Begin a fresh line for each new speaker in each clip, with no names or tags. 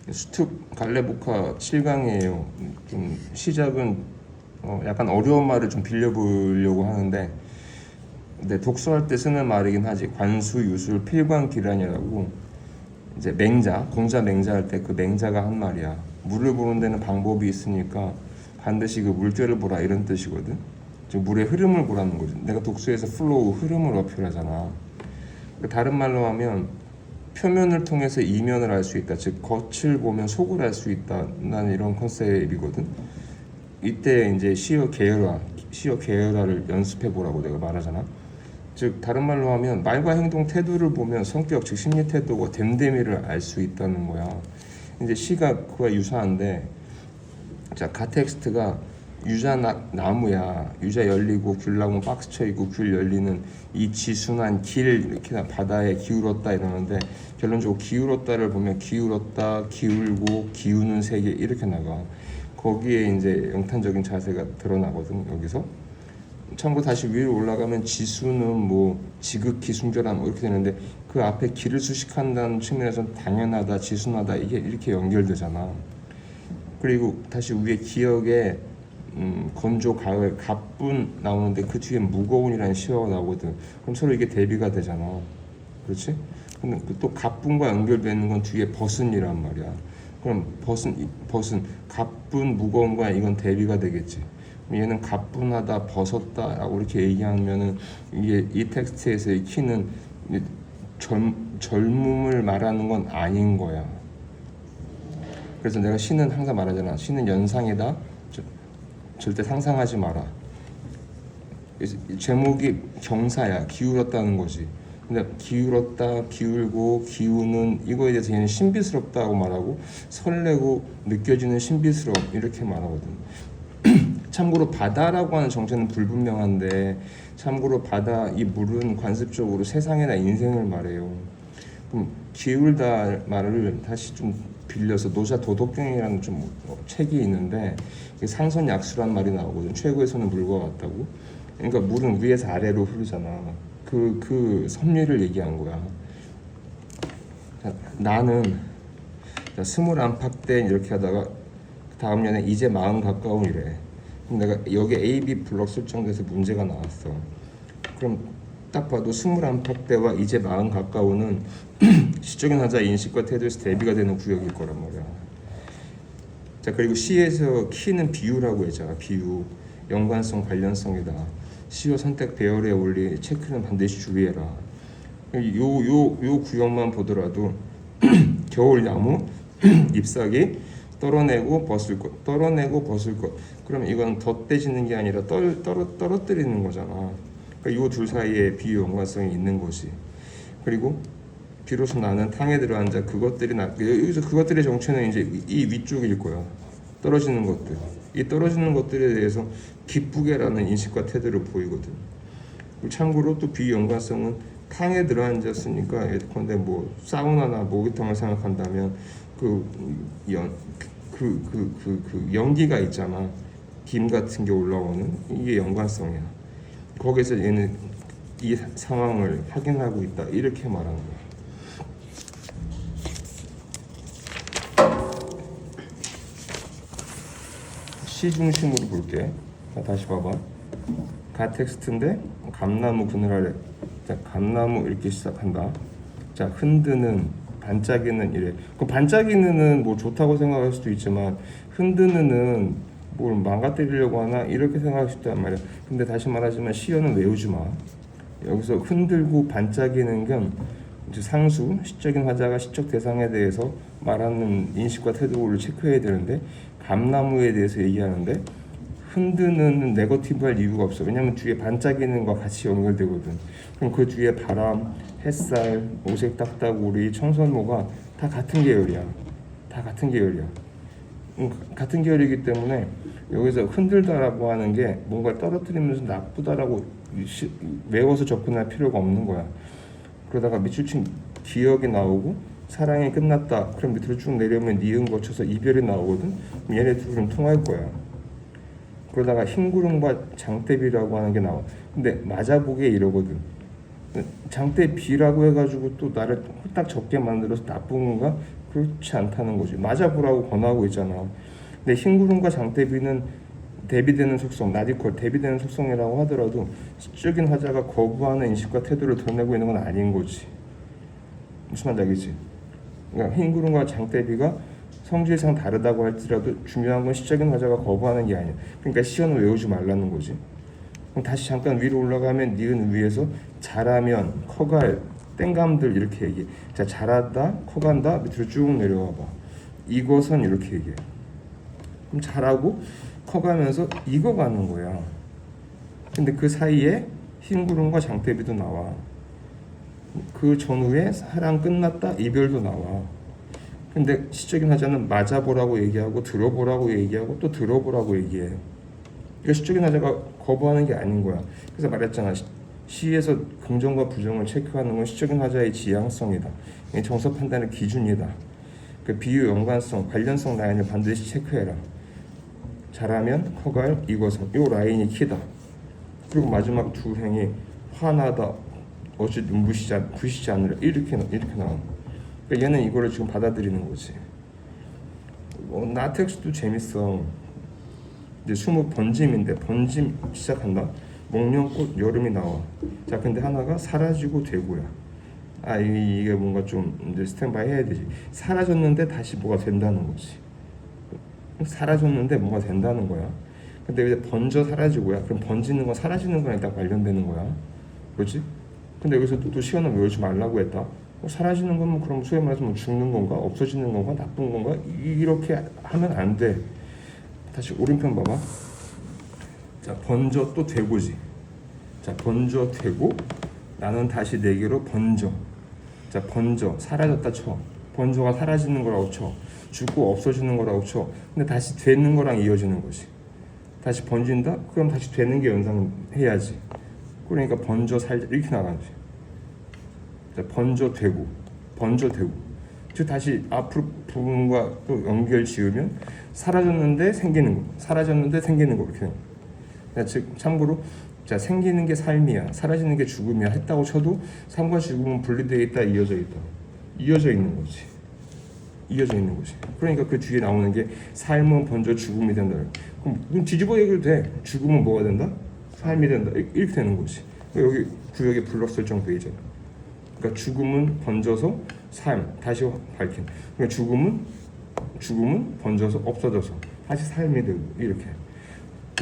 수특 갈레보카 7강이에요. 좀 시작은 약간 어려운 말을 좀 빌려보려고 하는데, 근데 독서할 때 쓰는 말이긴 하지. 관수, 유술, 필관, 기란이라고 이제 맹자, 공자 맹자 할 때 그 맹자가 한 말이야. 물을 보는 데는 방법이 있으니까 반드시 그 물결을 보라 이런 뜻이거든. 즉 물의 흐름을 보라는 거지. 내가 독서에서 플로우, 흐름을 어필하잖아. 다른 말로 하면 표면을 통해서 이면을 알 수 있다. 즉 겉을 보면 속을 알 수 있다. 난 이런 컨셉이거든. 이때 이제 시어 계열화를 연습해 보라고 내가 말하잖아. 즉 다른 말로 하면 말과 행동 태도를 보면 성격 즉 심리 태도고 됨됨이를 알 수 있다는 거야. 이제 시가 그와 유사한데, 자 가텍스트가 유자 나무야. 유자 열리고 귤 나무 박스 쳐 있고 귤 열리는 이 지순한 길 이렇게 바다에 기울었다 이러는데, 결론적으로 기울었다를 보면 기울었다, 기울고, 기우는 세계 이렇게 나가. 거기에 이제 영탄적인 자세가 드러나거든 여기서. 참고 다시 위로 올라가면 지수는 뭐 지극히 순결함 이렇게 되는데, 그 앞에 기를 수식한다는 측면에서는 당연하다, 지순하다 이게 이렇게 연결되잖아. 그리고 다시 위에 기역에 건조, 가을, 가뿐 나오는데 그 뒤에 무거운이라는 시어가 나오거든. 그럼 서로 이게 대비가 되잖아. 그렇지? 근데 또 가뿐과 연결되는 건 뒤에 벗은이란 말이야. 그럼 벗은 가뿐, 무거운과 이건 대비가 되겠지. 얘는 가뿐하다, 벗었다라고 이렇게 얘기하면은 이게 이 텍스트에서의 키는 젊음을 말하는 건 아닌 거야. 그래서 내가 시는 항상 말하잖아. 시는 연상이다. 절대 상상하지 마라. 제목이 경사야. 기울었다는 거지. 근데 기울었다, 기울고, 기우는 이거에 대해서 얘는 신비스럽다고 말하고, 설레고 느껴지는 신비스러움 이렇게 말하거든. 참고로 바다라고 하는 정체는 불분명한데, 참고로 바다 이 물은 관습적으로 세상이나 인생을 말해요. 그럼 기울다 말을 다시 좀 빌려서 노자 도덕경이라는 좀 책이 있는데, 상선약수란 말이 나오거든. 최고에서는 물과 같다고. 그러니까 물은 위에서 아래로 흐르잖아. 그 섭리를 얘기한 거야. 자, 나는 21팍된 이렇게 하다가 다음 년에 이제 40 가까운이래. 그럼 내가 여기 A, B 블럭 설정돼서 문제가 나왔어. 그럼 딱 봐도 21팍대와 이제 40 가까운은 시적인 하자 인식과 태도에서 대비가 되는 구역일 거란 말이야. 자, 그리고 C에서 키는 비유라고 했잖아. 비유, 연관성, 관련성이다. 시어 선택 배열의 원리 체크는 반드시 주의해라. 요 구역만 보더라도 겨울 나무 잎사귀 떨어내고 벗을 것, 떨어내고 벗을 것. 그럼 이건 덧대지는 게 아니라 떨어뜨리는 거잖아. 그러니까 요 둘 사이에 비유 연관성이 있는 것이. 그리고 비로소 나는 탕에 들어앉아 여기서 그것들의 정체는 이제 이 위쪽일 거야. 떨어지는 것들. 이 떨어지는 것들에 대해서 기쁘게라는 인식과 태도를 보이거든. 참고로 또 비유 연관성은 탕에 들어앉았으니까 예컨대 뭐 사우나나 목욕탕을 생각한다면 그 연기가 있잖아. 김 같은 게 올라오는 이게 연관성이야. 거기서 얘는 이 상황을 확인하고 있다 이렇게 말하는 거야. 시 중심으로 볼게. 자, 다시 봐봐. 가텍스트인데 감나무 그늘 아래. 자, 감나무 이렇게 시작한다. 자, 흔드는, 반짝이는 이래. 그 반짝이는 뭐 좋다고 생각할 수도 있지만 흔드는 뭘 망가뜨리려고 하나 이렇게 생각할 수 있단 말이야. 근데 다시 말하지만 시어는 외우지 마. 여기서 흔들고 반짝이는 건 이제 상수, 시적인 화자가 시적 대상에 대해서 말하는 인식과 태도를 체크해야 되는데, 감나무에 대해서 얘기하는데 흔드는 네거티브할 이유가 없어. 왜냐면 뒤에 반짝이는 거 같이 연결되거든. 그럼 그 뒤에 바람, 햇살, 오색 딱따구리, 청설모가 다 같은 계열이야. 다 같은 계열이야. 같은 계열이기 때문에 여기서 흔들다라고 하는 게 뭔가 떨어뜨리면서 나쁘다라고 외워서 접근할 필요가 없는 거야. 그러다가 밑줄 기억이 나오고 사랑이 끝났다. 그럼 밑으로 쭉 내려오면 니은 거쳐서 이별이 나오거든. 얘네 둘은 통할 거야. 그러다가 흰구름과 장대비라고 하는 게 나와. 근데 맞아보기에 이러거든. 장대비라고 해가지고 또 나를 홀딱 적게 만들어서 나쁜 건가? 그렇지 않다는 거지. 맞아보라고 권하고 있잖아. 근데 흰구름과 장대비는 대비되는 속성, 나디콜 대비되는 속성이라고 하더라도 시적인 화자가 거부하는 인식과 태도를 드러내고 있는 건 아닌 거지. 무슨 말인지 알겠지? 그러니까 흰구름과 장대비가 성질상 다르다고 할지라도 중요한 건 시적인 화자가 거부하는 게 아니야. 그러니까 시연을 외우지 말라는 거지. 그럼 다시 잠깐 위로 올라가면 니은 위에서 잘하면, 커갈, 땡감들 이렇게 얘기해. 자, 잘한다, 커간다, 밑으로 쭉 내려와 봐. 이것은 이렇게 얘기해. 그럼 잘하고 커가면서 익어가는 거야. 근데 그 사이에 흰구름과 장대비도 나와. 그 전후에 사랑 끝났다, 이별도 나와. 근데 시적인 화자는 맞아보라고 얘기하고 들어보라고 얘기하고 또 들어보라고 얘기해. 그러니까 시적인 화자가 거부하는 게 아닌 거야. 그래서 말했잖아. 시에서 긍정과 부정을 체크하는 건 시적인 화자의 지향성이다. 정서 판단의 기준이다. 그 비유, 연관성, 관련성 라인을 반드시 체크해라. 잘하면, 커갈, 이것은 이 라인이 키다. 그리고 마지막 두 행이 화나다, 어찌 부시지 않으려 이렇게 나와. 그러니까 얘는 이거를 지금 받아들이는 거지. 나텍스도 재밌어. 이제 20번짐인데 번짐 시작한다. 목련꽃 여름이 나와. 자, 근데 하나가 사라지고 되고야. 이게 뭔가 좀 이제 스탠바이 해야 되지. 사라졌는데 다시 뭐가 된다는 거지. 사라졌는데 뭐가 된다는 거야. 근데 이제 번져 사라지고야. 그럼 번지는 건 사라지는 거랑 일단 관련되는 거야. 그렇지? 근데 여기서 또 시연을 외우지 말라고 했다. 사라지는 건 그럼 소위 말해서 죽는 건가, 없어지는 건가, 나쁜 건가, 이렇게 하면 안 돼. 다시 오른편 봐봐. 자, 번져 또 되고지. 자, 번져 되고 나는 다시 내게로 번져. 자, 번져 사라졌다 쳐. 번져가 사라지는 거라고 쳐. 죽고 없어지는 거라고 쳐. 근데 다시 되는 거랑 이어지는 거지. 다시 번진다? 그럼 다시 되는 게 연상해야지. 그러니까 번져 살자 이렇게 나가지. 자, 번져 되고 즉 다시 앞으로 부분과 또 연결 지으면 사라졌는데 생기는 거, 사라졌는데 생기는 거 이렇게. 즉 참고로 자, 생기는 게 삶이야, 사라지는 게 죽음이야 했다고 쳐도 삶과 죽음은 분리되어 있다, 이어져 있는 거지. 그러니까 그 뒤에 나오는 게 삶은 번져 죽음이 된다. 그럼 눈 뒤집어 얘기해도 돼. 죽음은 뭐가 된다? 삶이 된다. 이렇게 되는 거지. 여기 구역에 블럭 설정돼 있잖아. 그러니까 죽음은 번져서 삶, 다시 밝힌. 그러니까 죽음은 번져서 없어져서 다시 삶이 되고 이렇게.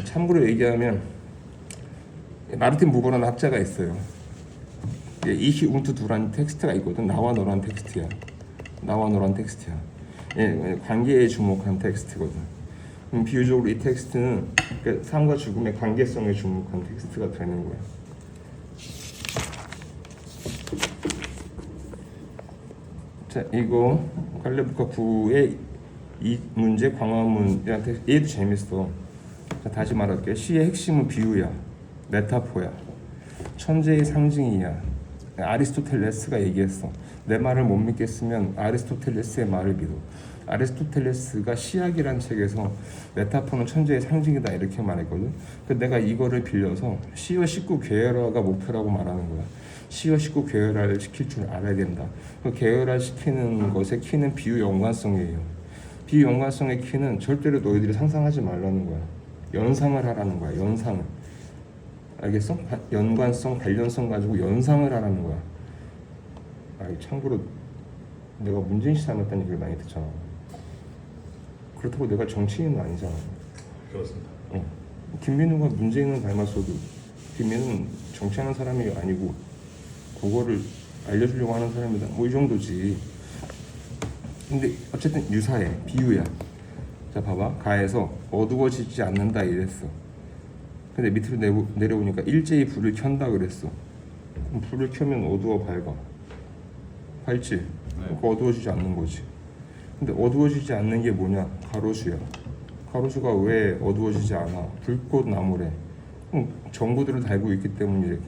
참고로 얘기하면 마르틴 부버라는 학자가 있어요. 이히 운트 두라는 텍스트가 있거든. 나와 너란 텍스트야. 예, 관계에 주목한 텍스트거든. 비유적으로 이 텍스트는 그러니까 삶과 죽음의 관계성에 주목한 텍스트가 되는 거야. 자, 이거 갈레부카 9의 이 문제 광화문이라는 텍스트, 얘도 재밌어. 자, 다시 말할게. 시의 핵심은 비유야, 메타포야, 천재의 상징이야. 아리스토텔레스가 얘기했어. 내 말을 못 믿겠으면 아리스토텔레스의 말을 믿어. 아리스토텔레스가 시학이란 책에서 메타포는 천재의 상징이다 이렇게 말했거든. 내가 이거를 빌려서 시어 식구 계열화가 목표라고 말하는 거야. 시어 식구 계열화를 시킬 줄 알아야 된다. 그 계열화 시키는 것의 키는 비유 연관성이에요. 비유 연관성의 키는 절대로 너희들이 상상하지 말라는 거야. 연상을 하라는 거야. 연상을. 알겠어? 연관성, 관련성 가지고 연상을 하라는 거야. 참고로 내가 문재인 씨 닮았다는 얘기를 많이 듣잖아. 그렇다고 내가 정치인은 아니잖아.
그렇습니다.
김민우가 문재인은 닮았어도 김민우는 정치하는 사람이 아니고 그거를 알려주려고 하는 사람이다. 뭐 이 정도지. 근데 어쨌든 유사해. 비유야. 자, 봐봐. 가에서 어두워지지 않는다 이랬어. 근데 밑으로 내려오니까 일제히 불을 켠다 그랬어. 그럼 불을 켜면 어두워 밝지?
네.
그러니까 어두워지지 않는 거지. 근데 어두워지지 않는 게 뭐냐? 가로수야. 가로수가 왜 어두워지지 않아? 불꽃 나무래. 전구들을 달고 있기 때문이래.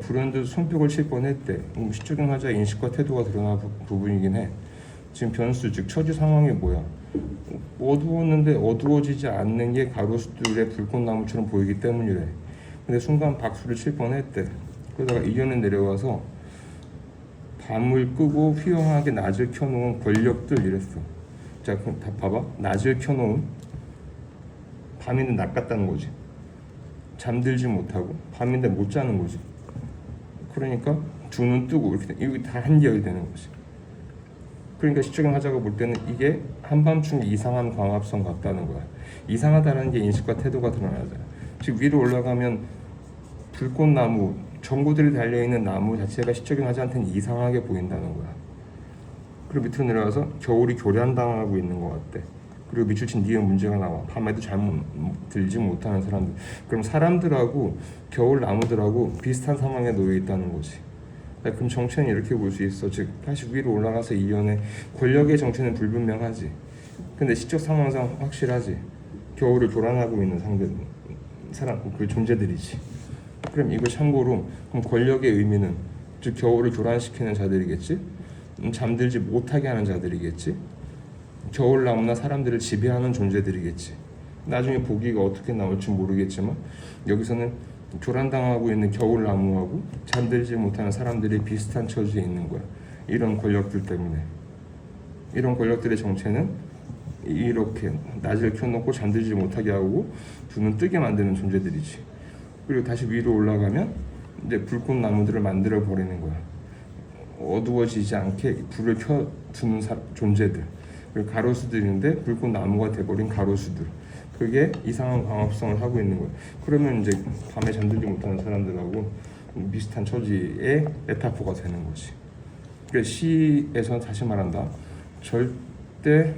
불현듯 손뼉을 칠 뻔했대. 시적인 화자의 인식과 태도가 드러난 부분이긴 해. 지금 변수 즉 처지 상황이 뭐야? 어두웠는데 어두워지지 않는 게 가로수들의 불꽃나무처럼 보이기 때문이래. 근데 순간 박수를 칠 뻔했대. 그러다가 이견에 내려와서 밤을 끄고 휘황하게 낮을 켜놓은 권력들 이랬어. 자, 그럼 다 봐봐. 낮을 켜놓은 밤인데 낮 같다는 거지. 잠들지 못하고 밤인데 못 자는 거지. 그러니까 두 눈 뜨고 이렇게 이게 다 한결이 되는 거지. 그러니까 시적인 화자가 볼 때는 이게 한밤중에 이상한 광합성 같다는 거야. 이상하다는 게 인식과 태도가 드러나잖아. 즉 위로 올라가면 불꽃나무, 전구들이 달려있는 나무 자체가 시적인 화자한테는 이상하게 보인다는 거야. 그리고 밑으로 내려와서 겨울이 교란당하고 있는 것 같대. 그리고 밑줄 친 니은 문제가 나와. 밤에도 잠 들지 못하는 사람들. 그럼 사람들하고 겨울 나무들하고 비슷한 상황에 놓여 있다는 거지. 그럼 정체는 이렇게 볼 수 있어. 즉 다시 위로 올라가서 이연의 권력의 정체는 불분명하지. 근데 시적 상황상 확실하지. 겨울을 교란하고 있는 사람, 그 존재들이지. 그럼 이거 참고로 그럼 권력의 의미는 즉 겨울을 교란시키는 자들이겠지. 잠들지 못하게 하는 자들이겠지. 겨울나무나 사람들을 지배하는 존재들이겠지. 나중에 보기가 어떻게 나올지 모르겠지만 여기서는 교란당하고 있는 겨울나무하고 잠들지 못하는 사람들이 비슷한 처지에 있는 거야. 이런 권력들 때문에. 이런 권력들의 정체는 이렇게 낮을 켜놓고 잠들지 못하게 하고 두 눈 뜨게 만드는 존재들이지. 그리고 다시 위로 올라가면 이제 불꽃나무들을 만들어 버리는 거야. 어두워지지 않게 불을 켜두는 존재들. 그리고 가로수들인데 불꽃나무가 돼버린 가로수들. 그게 이상한 광합성을 하고 있는 거예요. 그러면 이제 밤에 잠들지 못하는 사람들하고 비슷한 처지의 메타포가 되는 거지. 그러니까 시에서 다시 말한다. 절대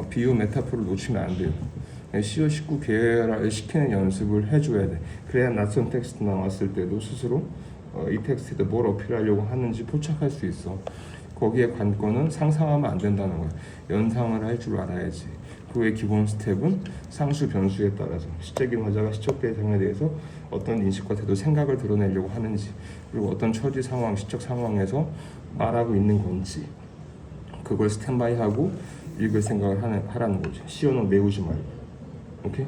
비유 메타포를 놓치면 안 돼요. 시어 식구 계열화를 시키는 연습을 해줘야 돼. 그래야 낯선 텍스트 나왔을 때도 스스로 이 텍스트에 뭘 어필하려고 하는지 포착할 수 있어. 거기에 관건은 상상하면 안 된다는 거야. 연상을 할 줄 알아야지. 그 외 기본 스텝은 상수 변수에 따라서 시적인 화자가 시적 대상에 대해서 어떤 인식과 태도, 생각을 드러내려고 하는지, 그리고 어떤 처지 상황, 시적 상황에서 말하고 있는 건지 그걸 스탠바이하고 읽을 생각을 하라는 거지. 시어는 메우지 말고. 오케이?